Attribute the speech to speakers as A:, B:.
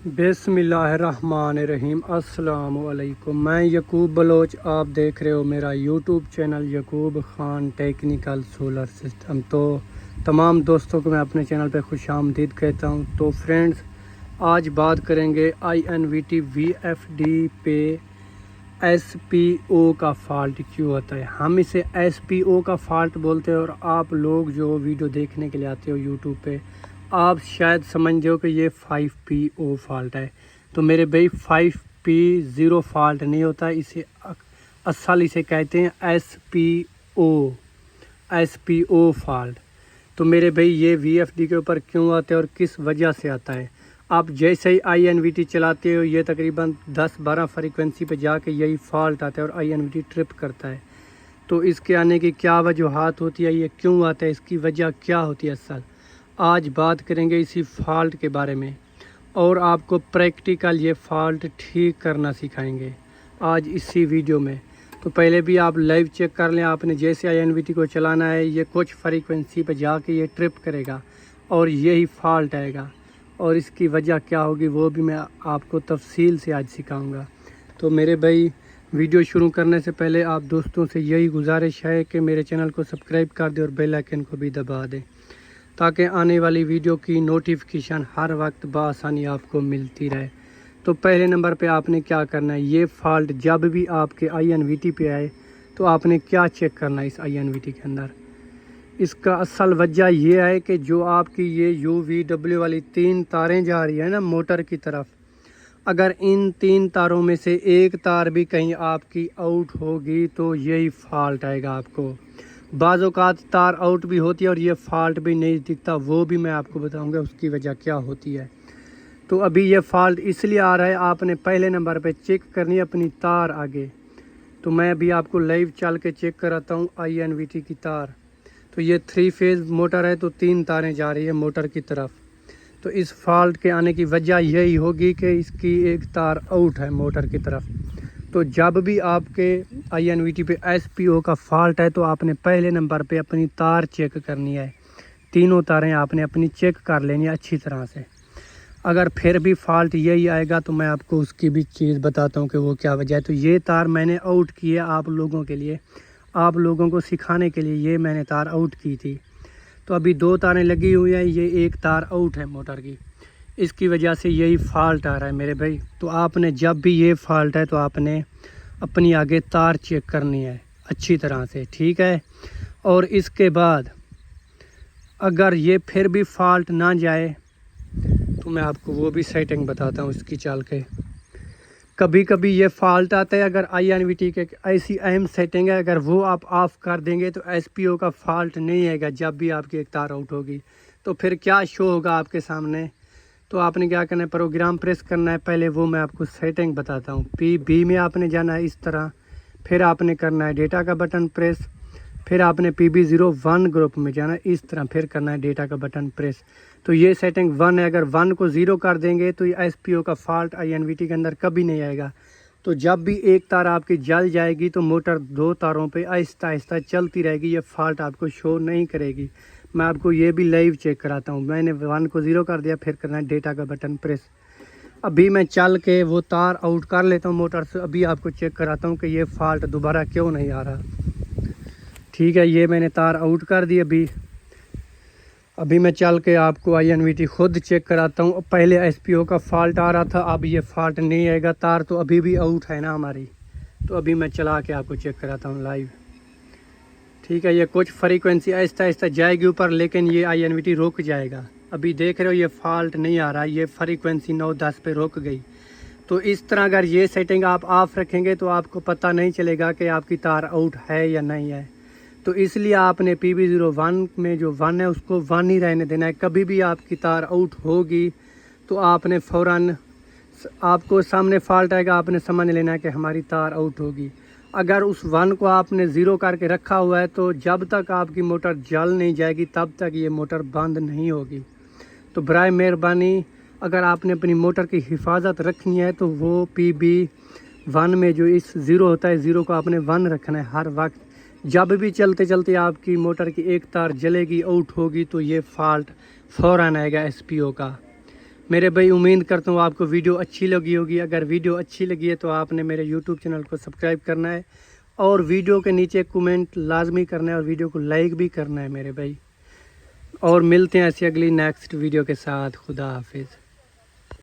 A: बिस्मिल्लाहिर्रहमानिर्रहीम। अस्सलाम वालेकुम। मैं यकूब बलोच, आप देख रहे हो मेरा YouTube channel Yakub Khan technical solar system. तो तमाम दोस्तों को मैं अपने चैनल पे खुश आमदीद कहता हूँ। तो फ्रेंड्स, आज बात करेंगे INVT VFD पे SPO का फ़ाल्ट क्यों होता है। हम इसे SPO का फ़ाल्ट बोलते हैं, और आप लोग जो वीडियो देखने के लिए आते हो यूट्यूब पे, आप शायद समझ जाओ कि ये 5PO फ़ाल्ट है। तो मेरे भाई 5P0 फ़ाल्ट नहीं होता, इसे असल इसे कहते हैं SPO फ़ाल्ट। तो मेरे भाई ये VFD के ऊपर क्यों आता है और किस वजह से आता है। आप जैसे ही INVT चलाते हो, ये तकरीबन 10-12 फ्रीक्वेंसी पे जाके यही फ़ाल्ट आता है और INVT ट्रिप करता है। तो इसके आने की क्या वजूहात होती है, ये क्यों आता है, इसकी वजह क्या होती है असल, आज बात करेंगे इसी फ़ाल्ट के बारे में, और आपको प्रैक्टिकल ये फ़ाल्ट ठीक करना सिखाएंगे आज इसी वीडियो में। तो पहले भी आप लाइव चेक कर लें। आपने जैसे INVT को चलाना है, ये कुछ फ्रीक्वेंसी पे जाके ये ट्रिप करेगा और यही फ़ाल्ट आएगा, और इसकी वजह क्या होगी वो भी मैं आपको तफसील से आज सिखाऊंगा। तो मेरे भाई, वीडियो शुरू करने से पहले आप दोस्तों से यही गुजारिश है कि मेरे चैनल को सब्सक्राइब कर दें और बेल आइकन को भी दबा दें, ताकि आने वाली वीडियो की नोटिफिकेशन हर वक्त बआसानी आपको मिलती रहे। तो पहले नंबर पे आपने क्या करना है, ये फ़ाल्ट जब भी आपके INVT पे आए तो आपने क्या चेक करना है इस INVT के अंदर। इसका असल वजह यह है कि जो आपकी ये UVW वाली 3 तारें जा रही है ना मोटर की तरफ, अगर इन 3 तारों में से एक तार भी कहीं आपकी आउट होगी तो यही फ़ाल्ट आएगा आपको। बाज़ औक़ात तार आउट भी होती है और ये फ़ाल्ट भी नहीं दिखता, वो भी मैं आपको बताऊंगा उसकी वजह क्या होती है। तो अभी ये फ़ाल्ट इसलिए आ रहा है, आपने पहले नंबर पे चेक करनी है अपनी तार आगे। तो मैं अभी आपको लाइव चल के चेक कराता हूँ INVT की तार। तो ये 3 फेज़ मोटर है, तो 3 तारें जा रही है मोटर की तरफ। तो इस फ़ाल्ट के आने की वजह यही होगी कि इसकी एक तार आउट है मोटर की तरफ। तो जब भी आपके INVT पे SPO का फ़ाल्ट है, तो आपने पहले नंबर पे अपनी तार चेक करनी है। तीनों तारें आपने अपनी चेक कर लेनी है अच्छी तरह से। अगर फिर भी फ़ाल्ट यही आएगा तो मैं आपको उसकी भी चीज़ बताता हूँ कि वो क्या वजह है। तो ये तार मैंने आउट की है आप लोगों के लिए, आप लोगों को सिखाने के लिए ये मैंने तार आउट की थी। तो अभी 2 तारें लगी हुई हैं, ये एक तार आउट है मोटर की, इसकी वजह से यही फ़ाल्ट आ रहा है मेरे भाई। तो आपने जब भी ये फ़ाल्ट है तो आपने अपनी आगे तार चेक करनी है अच्छी तरह से, ठीक है। और इसके बाद अगर ये फिर भी फ़ाल्ट ना जाए तो मैं आपको वो भी सेटिंग बताता हूँ इसकी चल के। कभी कभी ये फ़ाल्ट आता है, अगर INVT के ऐसी अहम सेटिंग है, अगर वो आप ऑफ़ कर देंगे तो SPO का फ़ाल्ट नहीं आएगा। जब भी आपकी एक तार आउट होगी तो फिर क्या शो होगा आपके सामने। तो आपने क्या करना है, प्रोग्राम प्रेस करना है। पहले वो मैं आपको सेटिंग बताता हूँ। PB में आपने जाना है इस तरह, फिर आपने करना है डेटा का बटन प्रेस, फिर आपने PB01 ग्रुप में जाना है इस तरह, फिर करना है डेटा का बटन प्रेस। तो ये सेटिंग 1 है, अगर 1 को 0 कर देंगे तो ये SPO का फ़ाल्ट INVT के अंदर कभी नहीं आएगा। तो जब भी एक तार आपकी जल जाएगी तो मोटर 2 तारों पे आहिस्ता आहिस्ता चलती रहेगी, ये फ़ाल्ट आपको शो नहीं करेगी। मैं आपको ये भी लाइव चेक कराता हूँ। मैंने 1 को 0 कर दिया, फिर करना है डेटा का बटन प्रेस। अभी मैं चल के वो तार आउट कर लेता हूँ मोटर से, अभी आपको चेक कराता हूँ कि ये फ़ाल्ट दोबारा क्यों नहीं आ रहा। ठीक है, ये मैंने तार आउट कर दी। अभी मैं चल के आपको INVT खुद चेक कराता हूँ। पहले SPO का फ़ाल्ट आ रहा था, अब ये फ़ाल्ट नहीं आएगा। तार तो अभी भी आउट है ना हमारी। तो अभी मैं चला के आपको चेक कराता हूँ लाइव। ठीक है, ये कुछ फ्रीक्वेंसी आहिस्ता आहिस्ता जाएगी ऊपर, लेकिन ये INVT रुक जाएगा। अभी देख रहे हो ये फ़ाल्ट नहीं आ रहा, ये फ्रीक्वेंसी 9-10 पे रुक गई। तो इस तरह अगर ये सेटिंग आप ऑफ़ रखेंगे तो आपको पता नहीं चलेगा कि आपकी तार आउट है या नहीं है। तो इसलिए आपने PB01 में जो 1 है उसको 1 ही रहने देना है। कभी भी आपकी तार आउट होगी तो आपने फ़ौरन, आपको सामने फ़ाल्ट आएगा, आपने समझ लेना है कि हमारी तार आउट होगी। अगर उस 1 को आपने 0 करके रखा हुआ है तो जब तक आपकी मोटर जल नहीं जाएगी तब तक ये मोटर बंद नहीं होगी। तो बराए मेहरबानी, अगर आपने अपनी मोटर की हिफाजत रखनी है तो वो PB1 में जो इस 0 होता है, 0 को आपने 1 रखना है हर वक्त। जब भी चलते चलते आपकी मोटर की एक तार जलेगी, आउट होगी, तो ये फ़ाल्ट फ़ौरन आएगा SPO का। मेरे भाई उम्मीद करता हूँ आपको वीडियो अच्छी लगी होगी। अगर वीडियो अच्छी लगी है तो आपने मेरे यूट्यूब चैनल को सब्सक्राइब करना है और वीडियो के नीचे कमेंट लाजमी करना है और वीडियो को लाइक भी करना है मेरे भाई। और मिलते हैं ऐसी अगली नेक्स्ट वीडियो के साथ। खुदा हाफिज़।